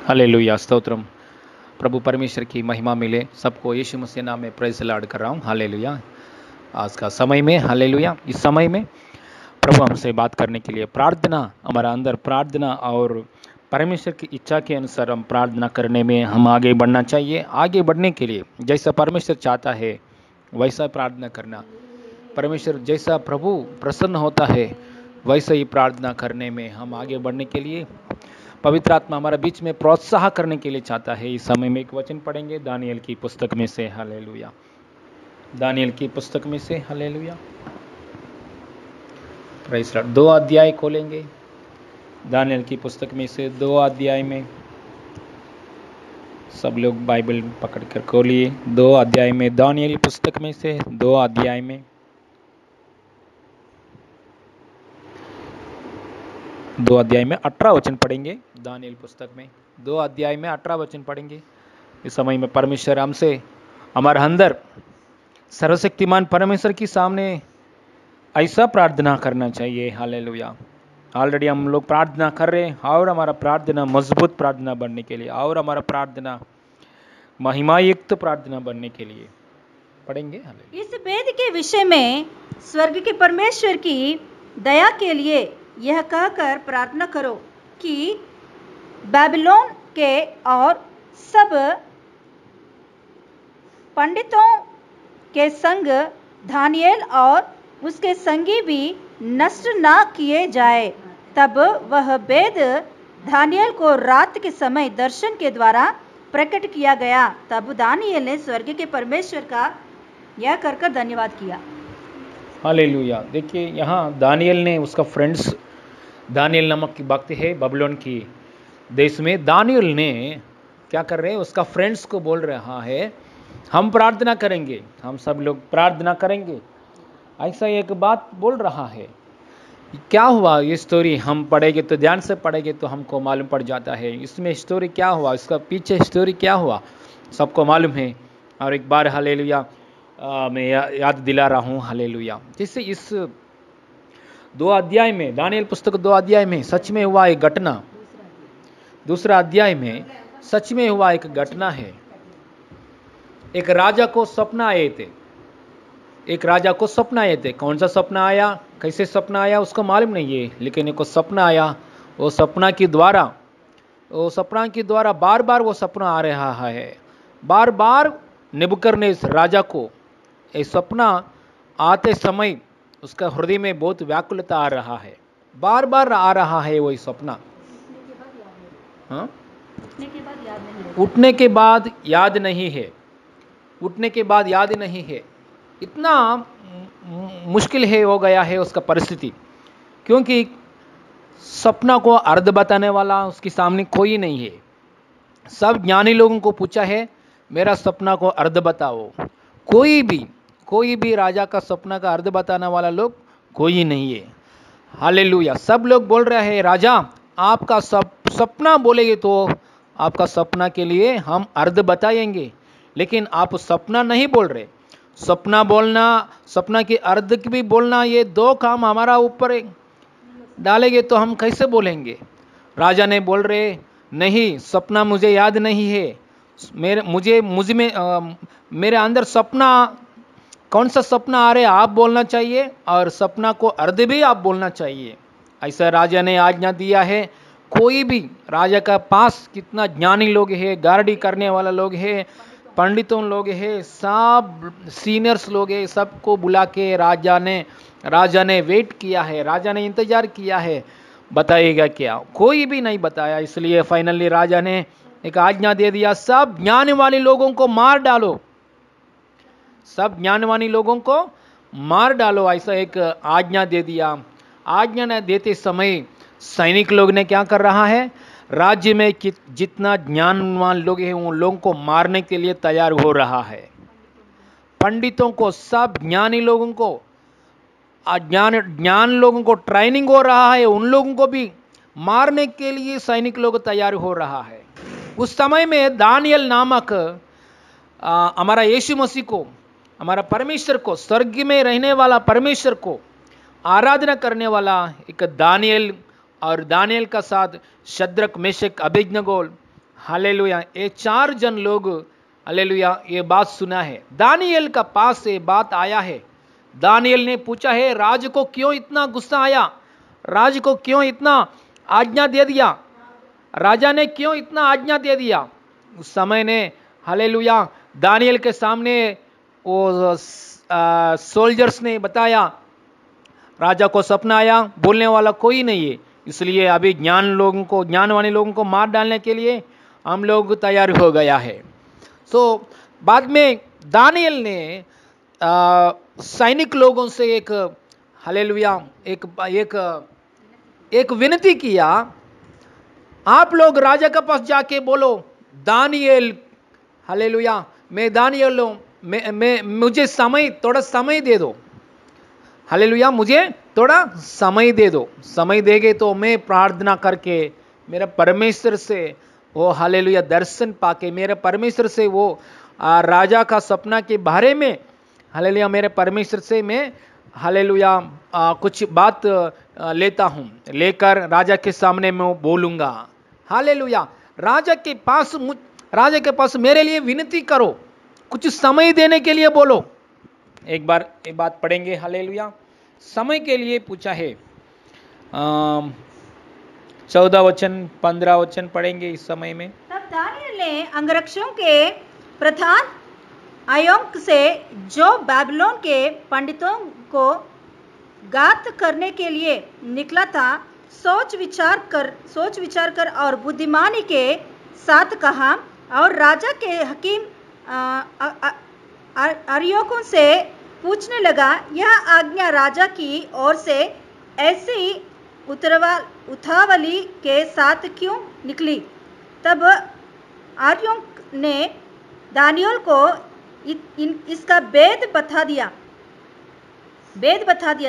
Hallelujah, stotram. प्रभु परमेश्वर की महिमा मिले सबको। यीशु मसीह नाम में प्रेज़ लॉर्ड कर रहा हूँ। हालेलुया। आज का समय में हालेलुया, इस समय में प्रभु हमसे बात करने के लिए प्रार्थना, हमारा अंदर प्रार्थना और परमेश्वर की इच्छा के अनुसार हम प्रार्थना करने में हम आगे बढ़ना चाहिए। आगे बढ़ने के लिए जैसा परमेश्वर चाहता है वैसा प्रार्थना करना, परमेश्वर जैसा प्रभु प्रसन्न होता है वैसा ही प्रार्थना करने में हम आगे बढ़ने के लिए पवित्र आत्मा हमारे बीच में प्रोत्साह करने के लिए चाहता है। इस समय में एक वचन पढ़ेंगे दानियल की पुस्तक में से। हालेलुया। दानियल की पुस्तक में से हालेलुया। Praise Lord. 2 अध्याय खोलेंगे दानियल की पुस्तक में से। 2 अध्याय में सब लोग बाइबल पकड़ कर खोलिए। 2 अध्याय में दानियल पुस्तक में से 2 अध्याय में 2 अध्याय में 18 वचन पढ़ेंगे। दानियल पुस्तक में 2 अध्याय में 18 वचन पढ़ेंगे। इस समय में परमेश्वर हमसे हमारे अंदर सर्वशक्तिमान परमेश्वर के सामने ऐसा प्रार्थना करना चाहिए। हालेलुया। ऑलरेडी हम लोग प्रार्थना कर रहे हैं और हमारा प्रार्थना मजबूत प्रार्थना बनने के लिए और हमारा प्रार्थना महिमायुक्त प्रार्थना बनने के लिए पढ़ेंगे। हालेलुया। इस वेद के विषय में स्वर्ग के परमेश्वर की दया के लिए यह कहकर प्रार्थना करो कि बेबीलोन के और सब पंडितों के संग दानियेल और उसके संगी भी नष्ट ना किए जाए। तब वह वेद दानियेल को रात के समय दर्शन के द्वारा प्रकट किया गया। तब दानियेल ने स्वर्ग के परमेश्वर का यह कर धन्यवाद किया। हालेलुया। देखिए यहाँ दानियल ने उसका फ्रेंड्स, दानियल नामक की भक्त है बबलोन की देश में। दानियल ने क्या कर रहे हैं, उसका फ्रेंड्स को बोल रहा है हम प्रार्थना करेंगे, हम सब लोग प्रार्थना करेंगे, ऐसा एक बात बोल रहा है। क्या हुआ ये स्टोरी हम पढ़ेंगे तो ध्यान से पढ़ेंगे तो हमको मालूम पड़ जाता है इसमें स्टोरी क्या हुआ, इसका पीछे स्टोरी क्या हुआ सबको मालूम है। और एक बार हालेलुया मैं याद दिला रहा हूँ। हालेलुया। जैसे इस 2 अध्याय में, दानियल पुस्तक 2 अध्याय में सच में हुआ एक घटना, दूसरा अध्याय में सच में हुआ एक घटना है। एक राजा को सपना आए थे, एक राजा को सपना आए थे। कौन सा सपना आया, कैसे सपना आया उसको मालूम नहीं है, लेकिन एक सपना आया। वो सपना के द्वारा बार बार वो सपना आ रहा है। बार बार नेबुकदनेस्सर राजा को ये सपना आते समय उसका हृदय में बहुत व्याकुलता आ रहा है, बार बार आ रहा है वही सपना। हाँ? उठने के बाद याद नहीं है, उठने के बाद याद नहीं है। इतना मुश्किल है हो गया है उसका परिस्थिति, क्योंकि सपना को अर्थ बताने वाला उसके सामने कोई नहीं है। सब ज्ञानी लोगों को पूछा है मेरा सपना को अर्थ बताओ, कोई भी राजा का सपना का अर्थ बताने वाला लोग कोई नहीं है। हालेलुया। सब लोग बोल रहे हैं राजा आपका सपना बोलेंगे तो आपका सपना के लिए हम अर्थ बताएंगे, लेकिन आप सपना नहीं बोल रहे। सपना बोलना, सपना की अर्थ भी बोलना, ये 2 काम हमारा ऊपर डालेंगे तो हम कैसे बोलेंगे। राजा ने बोल रहे नहीं सपना मुझे याद नहीं है, मेरे अंदर सपना, कौन सा सपना आ रहे आप बोलना चाहिए और सपना को अर्थ भी आप बोलना चाहिए। ऐसा राजा ने आज्ञा दिया है। कोई भी राजा का पास कितना ज्ञानी लोग है, गार्डी करने वाला लोग है, पंडितों लोग है, सब सीनियर्स लोग है, सबको बुला के राजा ने वेट किया है, राजा ने इंतजार किया है बताएगा क्या, कोई भी नहीं बताया। इसलिए फाइनली राजा ने एक आज्ञा दे दिया सब ज्ञान वाले लोगों को मार डालो, सब ज्ञानवानी लोगों को मार डालो, ऐसा एक आज्ञा दे दिया। आज्ञा ने देते समय सैनिक लोग ने क्या कर रहा है, राज्य में जितना ज्ञानवान लोग हैं उन लोगों को मारने के लिए तैयार हो रहा है। पंडितों को, सब ज्ञानी लोगों को, ज्ञान लोगों को ट्रेनिंग हो रहा है, उन लोगों को भी मारने के लिए सैनिक लोग तैयार हो रहा है। उस समय में दानियल नामक हमारा यीशु मसीह को, हमारा परमेश्वर को, स्वर्ग में रहने वाला परमेश्वर को आराधना करने वाला एक दानियल और दानियल का साथ शद्रक, मेशक, अबेदनगो, हालेलुया, ये 4 जन लोग हालेलुया ये बात सुना है। दानियल का पास से बात आया है। दानियल ने पूछा है, राज को क्यों इतना गुस्सा आया, राज को क्यों इतना आज्ञा दे दिया, राजा ने क्यों इतना आज्ञा दे दिया। उस समय ने हालेलुया दानियल के सामने वो सोल्जर्स ने बताया, राजा को सपना आया, बोलने वाला कोई नहीं है, इसलिए अभी ज्ञानवान लोगों को मार डालने के लिए हम लोग तैयार हो गया है। बाद में दानियल ने सैनिक लोगों से एक हालेलुया एक विनती किया, आप लोग राजा के पास जाके बोलो, दानियल हालेलुया मैं दानियल हूं, मैं मुझे थोड़ा समय दे दो, हालेलुया मुझे थोड़ा समय दे दो। समय देगे तो मैं प्रार्थना करके मेरा परमेश्वर से वो हालेलुया दर्शन पाके, मेरे परमेश्वर से वो राजा का सपना के बारे में हालेलुया मेरे परमेश्वर से मैं हालेलुया कुछ बात लेता हूं, लेकर राजा के सामने मैं बोलूंगा। हालेलुया राजा के पास मेरे लिए विनती करो, कुछ समय देने के लिए बोलो। एक बात पढ़ेंगे, हालेलुया समय के लिए पूछा है। 14 वचन 15 वचन पढ़ेंगे इस समय में। तब दानियल ने अंगरक्षकों के प्रधान आर्योक से, जो बाबिलोन के पंडितों को घात करने के लिए निकला था, सोच विचार कर और बुद्धिमानी के साथ कहा, और राजा के हकीम आर्योकों से पूछने लगा, यह आज्ञा राजा की ओर से ऐसी उतावली के साथ क्यों निकली। तब आर्योक ने दानियल को इसका भेद बता दिया।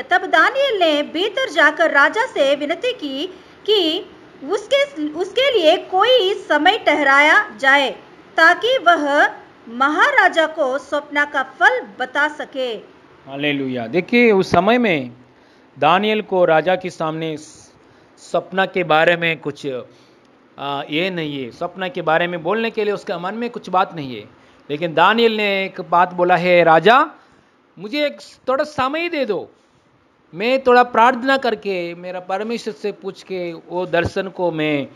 तब दानियल ने भीतर जाकर राजा से विनती की कि उसके लिए कोई समय ठहराया जाए, ताकि वह महाराजा को स्वप्न का फल बता सके। हालेलुया। देखिए उस समय में दानियल को राजा के सामने सपना के बारे में कुछ ये नहीं है, सपना के बारे में बोलने के लिए उसके मन में कुछ बात नहीं है, लेकिन दानियल ने एक बात बोला है, राजा मुझे एक थोड़ा समय दे दो, मैं थोड़ा प्रार्थना करके मेरा परमेश्वर से पूछ के वो दर्शन को मैं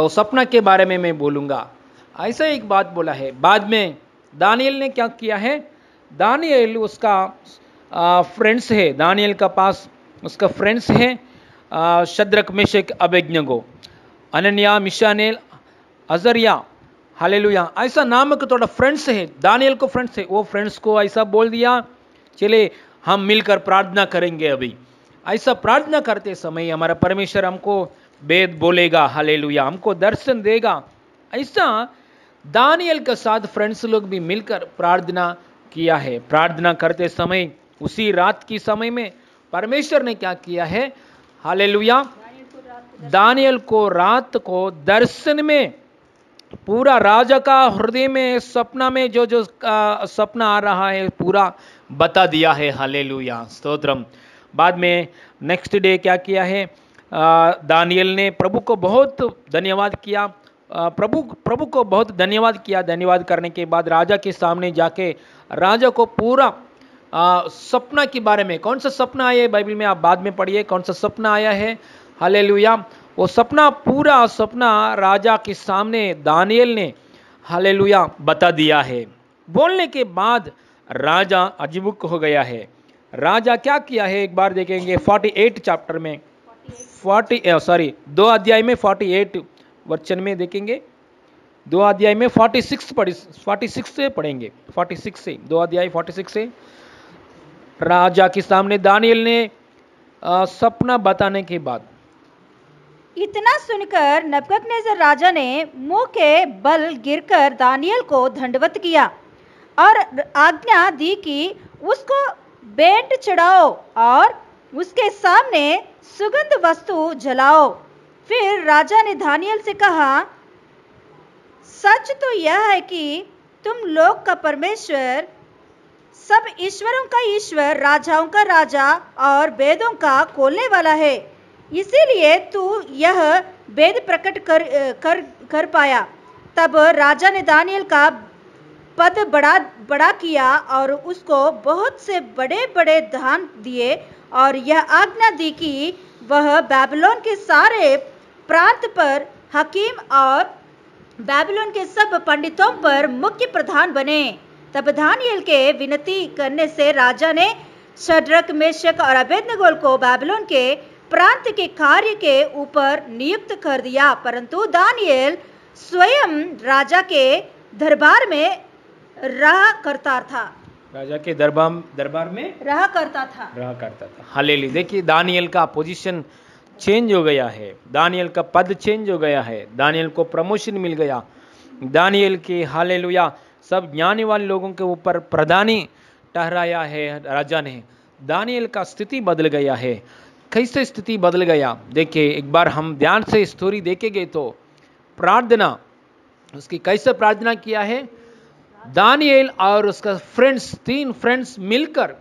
सपना के बारे में मैं बोलूँगा, ऐसा एक बात बोला है। बाद में दानियल ने क्या किया है, दानियल उसका फ्रेंड्स है, दानियल का पास उसका फ्रेंड्स है, Shadrach Meshach Abednego, Hananiah Mishael Azariah, hallelujah ऐसा नाम का थोड़ा फ्रेंड्स है, दानियल को फ्रेंड्स है, वो फ्रेंड्स को ऐसा बोल दिया, चले हम मिलकर प्रार्थना करेंगे। अभी ऐसा प्रार्थना करते समय हमारा परमेश्वर हमको वेद बोलेगा, हालेलुया हमको दर्शन देगा। ऐसा दानियल के साथ फ्रेंड्स लोग भी मिलकर प्रार्थना किया है। प्रार्थना करते समय उसी रात की समय में परमेश्वर ने क्या किया है, हालेलुया दानियल को रात को दर्शन में पूरा राजा का हृदय में सपना में जो सपना आ रहा है पूरा बता दिया है। हालेलुया स्तोत्रम। बाद में नेक्स्ट डे क्या किया है, दानियल ने प्रभु को बहुत धन्यवाद किया, प्रभु को बहुत धन्यवाद किया। धन्यवाद करने के बाद राजा के सामने जाके राजा को पूरा सपना के बारे में, कौन सा सपना आया है बाइबल में आप बाद में पढ़िए, कौन सा सपना आया है, हालेलुया वो सपना पूरा सपना राजा के सामने दानियल ने हालेलुया बता दिया है। बोलने के बाद राजा अजीबुक हो गया है। राजा क्या किया है एक बार देखेंगे 48 चैप्टर में 2 अध्याय में 48 वचन में देखेंगे, 2 अध्याय में 46 से पढ़ेंगे, 46 से 2 अध्याय 46 से राजा के सामने दानियल ने सपना बताने के बाद, इतना सुनकर नबूकदनेस्सर राजा ने मुंह के बल गिरकर दानियल को दंडवत किया और आज्ञा दी कि उसको भेंट चढ़ाओ और उसके सामने सुगंध वस्तु जलाओ। फिर राजा ने दानियल से कहा, सच तो यह है कि तुम लोग का परमेश्वर, सब ईश्वरों का ईश्वर, राजाओं का राजा और वेदों का खोलने वाला है, इसीलिए तू यह भेद प्रकट कर पाया। तब राजा ने दानियल का पद बड़ा किया और उसको बहुत से बड़े बड़े दान दिए और यह आज्ञा दी कि वह बाबिलोन के सारे प्रांत पर हकीम और बाबिलोन के सब पंडितों पर मुख्य प्रधान बने। तब दानियल के विनती करने से राजा ने शद्रक, मेशक और अबेदनगो को बाबिलोन के प्रांत के कार्य के ऊपर नियुक्त कर दिया, परंतु दानियल स्वयं राजा के दरबार में रहा करता था। राजा के दरबार में रहा करता था। हालेलुया। देखिए दानियल का पोजीशन चेंज हो गया है, दानियल का पद चेंज हो गया है, दानियल को प्रमोशन मिल गया। दानियल के हालेलुया सब ज्ञानी वाले लोगों के ऊपर प्रधानी ठहराया है राजा ने। दानियल का स्थिति बदल गया है। कैसे स्थिति बदल गया? देखिए एक बार हम ध्यान से स्टोरी देखेंगे तो प्रार्थना, उसकी कैसे प्रार्थना किया है। दानियल और उसका फ्रेंड्स, 3 फ्रेंड्स मिलकर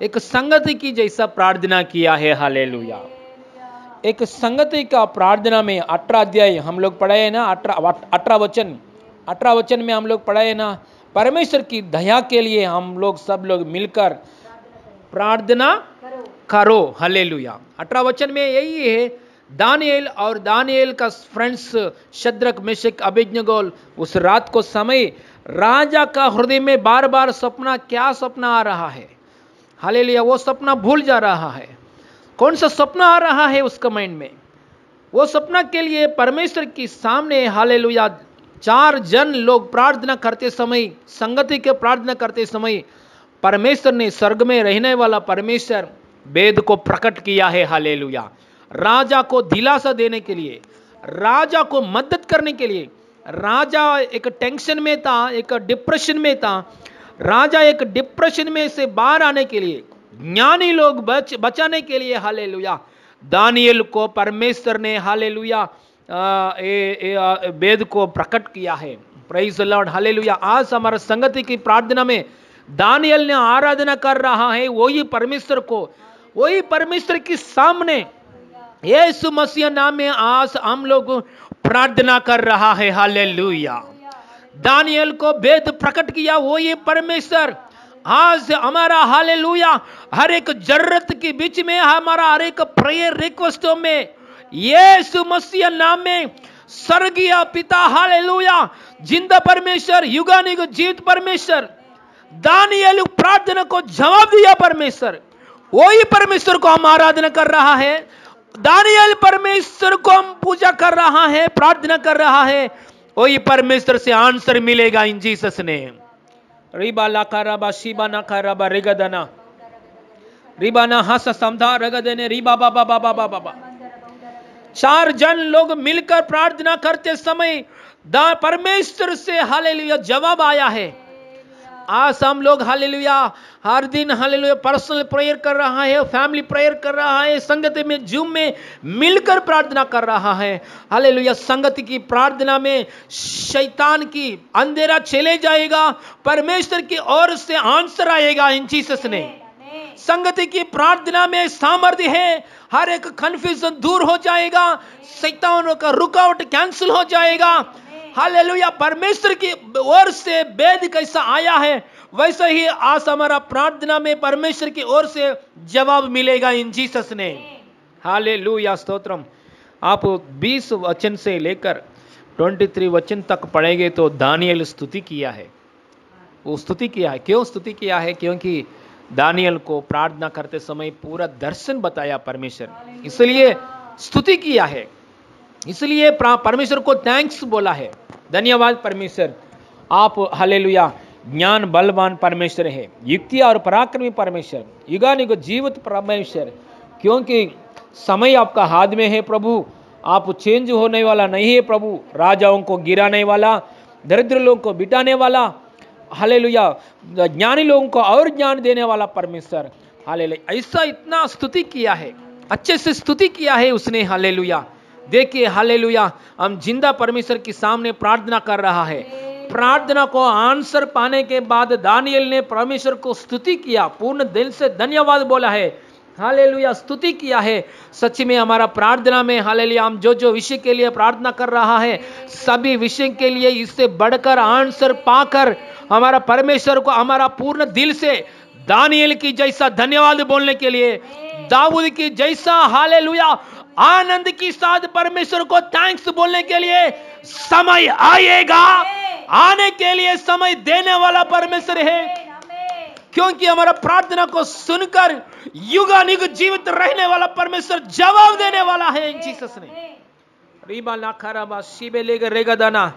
एक संगति की जैसा प्रार्थना किया है। हालेलुया। एक संगति का प्रार्थना में 18 अध्याय हम लोग पढ़े हैं ना, 18 वचन में हम लोग पढ़े हैं ना, परमेश्वर की दया के लिए हम लोग सब लोग मिलकर प्रार्थना करो। हालेलुया। 18 वचन में यही है। दानियल और दानियल का फ्रेंड्स शद्रक, मेशक, अबेदनगो उस रात को समय राजा का हृदय में बार बार क्या सपना आ रहा है। हालेलुया। वो सपना भूल जा रहा है। कौन सा सपना आ रहा है उसका माइंड में? वो सपना के लिए परमेश्वर के सामने हालेलुया 4 जन लोग प्रार्थना करते समय, संगति के प्रार्थना करते समय परमेश्वर ने, स्वर्ग में रहने वाला परमेश्वर वेद को प्रकट किया है। हालेलुया। राजा को दिलासा देने के लिए, राजा को मदद करने के लिए। राजा एक टेंशन में था, एक डिप्रेशन में था। राजा एक डिप्रेशन में से बाहर आने के लिए, ज्ञानी लोग बचाने के लिए हालेलुया दानियल को परमेश्वर ने हालेलुया वेद को प्रकट किया है। Praise the Lord. हालेलुया। आज हमारा संगति की प्रार्थना में दानियल ने आराधना कर रहा है वही परमेश्वर को, वही परमेश्वर के सामने यीशु मसीह नाम में आज हम लोग प्रार्थना कर रहा है। हालेलुया। दानियल को वेद प्रकट किया वही परमेश्वर आज हमारा हालेलुया हर एक जरूरत के बीच में, हमारा हर एक प्रेयर रिक्वेस्टों में यीशु मसीह नाम में स्वर्गीय पिता हालेलुया जिंदा परमेश्वर, युगानुग जीवित परमेश्वर, दानियल प्रार्थना को जवाब दिया परमेश्वर, वही परमेश्वर को हम आराधना कर रहा है। दानियल परमेश्वर को हम पूजा कर रहा है, प्रार्थना कर रहा है, वही परमेश्वर से आंसर मिलेगा इन जीसस नेम। रिबा लाकाराबा शिबा नाकाराबा रिगदना रिबाना हस समधा रगदने रिबा बाबा बाबा बाबा। 4 जन लोग मिलकर प्रार्थना करते समय परमेश्वर से हालेलुया जवाब आया है। आज हम लोग हालेलुया हर दिन हालेलुया पर्सनल प्रेयर कर रहा है, फैमिली प्रेयर कर रहा है, संगति में जूम में मिलकर प्रार्थना कर रहा है। हालेलुया संगति की प्रार्थना में शैतान की अंधेरा चले जाएगा, परमेश्वर की ओर से आंसर आएगा इन जीसस ने। संगति की प्रार्थना में सामर्थ्य है, हर एक कंफ्यूजन दूर हो जाएगा, शैतानों का रुकावट कैंसिल हो जाएगा। हालेलुया परमेश्वर की ओर से वेद कैसा आया है वैसे ही आज हमारा प्रार्थना में परमेश्वर की ओर से जवाब मिलेगा इन जीसस ने। हालेलुया स्तोत्रम। आप 20 वचन से लेकर 23 वचन तक पढ़ेंगे तो दानियल स्तुति किया है। वो स्तुति किया है, क्यों स्तुति किया है? क्योंकि दानियल को प्रार्थना करते समय पूरा दर्शन बताया परमेश्वर, इसलिए स्तुति किया है, इसलिए परमेश्वर को थैंक्स बोला है। धन्यवाद परमेश्वर, आप हालेलुया ज्ञान बलवान परमेश्वर है, युक्ति और पराक्रमी परमेश्वर, युगानुग जीवित परमेश्वर, क्योंकि समय आपका हाथ में है प्रभु। आप चेंज होने वाला नहीं है प्रभु, राजाओं को गिराने वाला, दरिद्र लोगों को बिठाने वाला, हालेलुया ज्ञानी लोगों को और ज्ञान देने वाला परमेश्वर। हालेलुया ऐसा इतना स्तुति किया है, अच्छे से स्तुति किया है उसने। हालेलुया देखिए हालेलुया हम जिंदा परमेश्वर के सामने प्रार्थना कर रहा है। प्रार्थना को आंसर पाने के बाद दानियल ने परमेश्वर को स्तुति किया, पूर्ण दिल से धन्यवाद बोला है। हालेलुया स्तुति किया है। सच में हमारा प्रार्थना में हालेलुया हम जो जो विषय के लिए प्रार्थना कर रहा है सभी विषय के लिए इससे बढ़कर आंसर पाकर हमारा परमेश्वर को हमारा पूर्ण दिल से दानियल की जैसा धन्यवाद बोलने के लिए, दाऊद की जैसा हालेलुया आनंद के साथ परमेश्वर को थैंक्स बोलने के लिए समय आएगा। आने के लिए समय देने वाला परमेश्वर है, क्योंकि हमारा प्रार्थना को सुनकर युगानुग जीवित रहने वाला परमेश्वर जवाब देने वाला है इन जीसस ने। रीबा लाखराबा शिबे लेगा रेगा दाना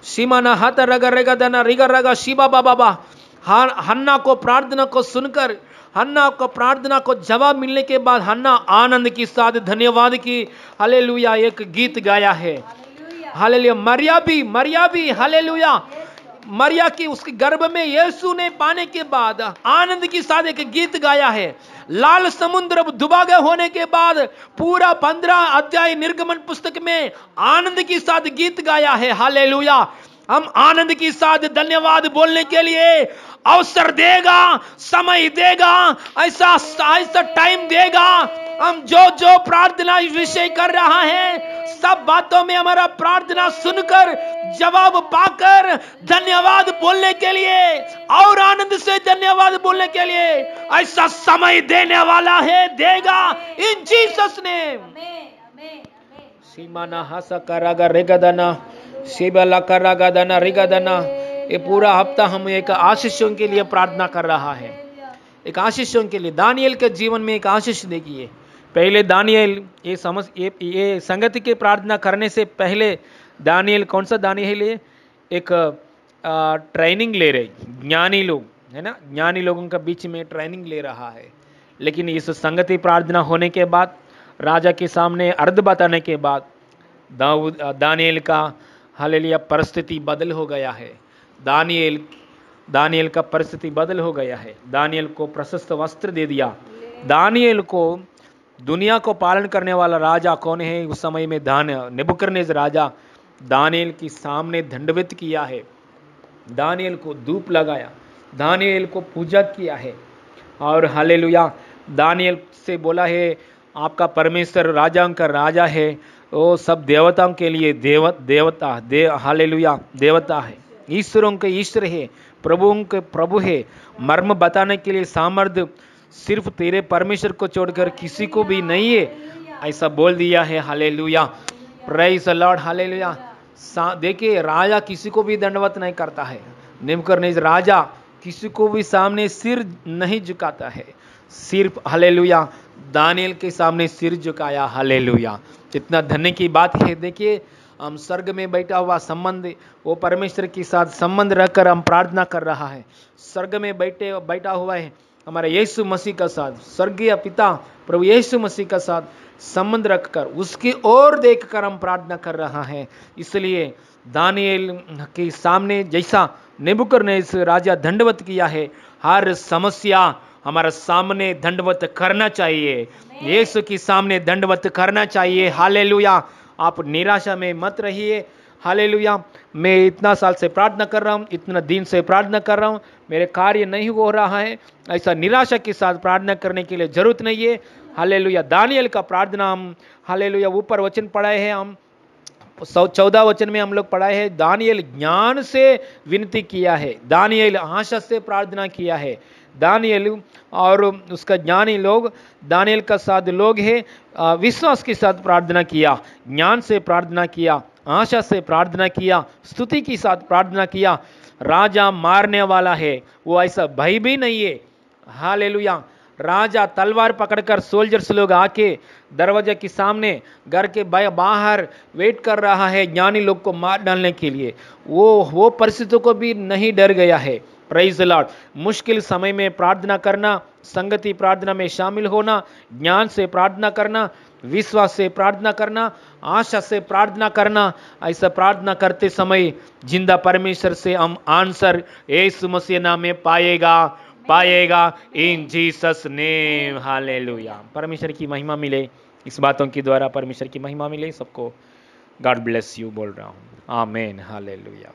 सीमाना हाथ रगा रेगा दाना रिगा रगा शिबा बाबा। हन्ना को प्रार्थना को सुनकर हन्ना को प्रार्थना को जवाब मिलने के बाद हन्ना आनंद के साथ धन्यवाद की हालेलुया एक गीत गाया है। हालेलुया मरिया भी हालेलुया मरिया की उसके गर्भ में यीशु ने पाने के बाद आनंद के साथ एक गीत गाया है। लाल समुद्र दुबागे होने के बाद पूरा 15 अध्याय निर्गमन पुस्तक में आनंद के साथ गीत गाया है। हालेलुया हम आनंद के साथ धन्यवाद बोलने के लिए अवसर देगा, समय देगा, ऐसा टाइम देगा। हम जो प्रार्थना विषय कर रहा है सब बातों में हमारा प्रार्थना सुनकर जवाब पाकर धन्यवाद बोलने के लिए और आनंद से धन्यवाद बोलने के लिए ऐसा समय देने वाला है, देगा इन जीसस नेम। सीमाना हसा करागा रेगादाना शिबला करागादाना रेगादाना। ये पूरा हफ्ता हम एक आशीषों के लिए प्रार्थना कर रहा है, एक आशीषों के लिए। दानियल के जीवन में एक आशीष देखिए। पहले दानियल ये संगति की प्रार्थना करने से पहले दानियल कौन सा दानियल है, एक ट्रेनिंग ले रहे ज्ञानी लोग है ना, ज्ञानी लोगों के बीच में ट्रेनिंग ले रहा है। लेकिन इस संगति प्रार्थना होने के बाद राजा के सामने अर्थ बताने के बाद दानियल का हालेलुया परिस्थिति बदल हो गया है। दानियल का परिस्थिति बदल हो गया है। दानियल को प्रशस्त वस्त्र दे दिया। दानियल को दुनिया को पालन करने वाला राजा कौन है उस समय में, नेबुकदनेस्सर राजा दानियल के सामने दंडवत किया है, दानियल को धूप लगाया, दानियल को पूजा किया है और हालेलुया दानियल से बोला है आपका परमेश्वर राजाओं का राजा है, वो सब देवताओं के लिए हालेलुया देवता है, ईश्वरों के ईश्वर है, प्रभुओं के प्रभु है। मर्म बताने के लिए सामर्थ्य सिर्फ तेरे परमेश्वर को छोड़कर किसी को भी नहीं है, ऐसा बोल दिया है। Hallelujah praise the Lord hallelujah. देखिए राजा किसी को भी दंडवत नहीं करता है, नेबुकदनेस्सर राजा किसी को भी सामने सिर नहीं झुकाता है, सिर्फ हालेलुया दानियल के सामने सिर झुकाया। हालेलुया कितना धन्य की बात है। देखिए हम स्वर्ग में बैठा हुआ संबंध, वो परमेश्वर के साथ संबंध रखकर हम प्रार्थना कर रहा है। स्वर्ग में बैठा हुआ है हमारे यीशु मसीह का साथ, स्वर्गीय पिता प्रभु यीशु मसीह का साथ संबंध रखकर उसकी ओर देखकर हम प्रार्थना कर रहा है। इसलिए दानियल के सामने जैसा नेबुकदनेस्सर राजा दंडवत किया है, हर समस्या हमारा सामने दंडवत करना चाहिए, यीशु के सामने दंडवत करना चाहिए। हालेलुया आप निराशा में मत रहिए। हालेलुया मैं इतना साल से प्रार्थना कर रहा हूँ, इतना दिन से प्रार्थना कर रहा हूँ, मेरे कार्य नहीं हो रहा है, ऐसा निराशा के साथ प्रार्थना करने के लिए जरूरत नहीं है। हालेलुया दानियल का प्रार्थना हम हालेलुया ऊपर वचन पढ़ाए हैं, हम 14 वचन में हम लोग पढ़ाए हैं। दानियल ज्ञान से विनती किया है, दानियल आशा से प्रार्थना किया है। दानियल और उसका ज्ञानी लोग दानियल का साथ लोग है, विश्वास के साथ प्रार्थना किया, ज्ञान से प्रार्थना किया, आशा से प्रार्थना किया, स्तुति के साथ प्रार्थना किया। राजा मारने वाला है, वो ऐसा भय भी नहीं है। हालेलुया राजा तलवार पकड़कर सोल्जर्स लोग आके दरवाजे के सामने घर के बाहर वेट कर रहा है ज्ञानी लोग को मार डालने के लिए, वो परिस्थितियों को भी नहीं डर गया है। Praise the Lord. मुश्किल समय में प्रार्थना करना, संगति प्रार्थना में शामिल होना, ज्ञान से प्रार्थना करना, विश्वास से प्रार्थना करना, आशा से प्रार्थना करना, ऐसा प्रार्थना करते समय जिंदा परमेश्वर से हम आंसर यीशु मसीह नाम में पाएगा इन जीसस नेम। हालेलुया परमेश्वर की महिमा मिले, इस बातों के द्वारा परमेश्वर की महिमा मिले सबको। गॉड ब्लेस यू बोल रहा हूँ। आमीन हालेलुया।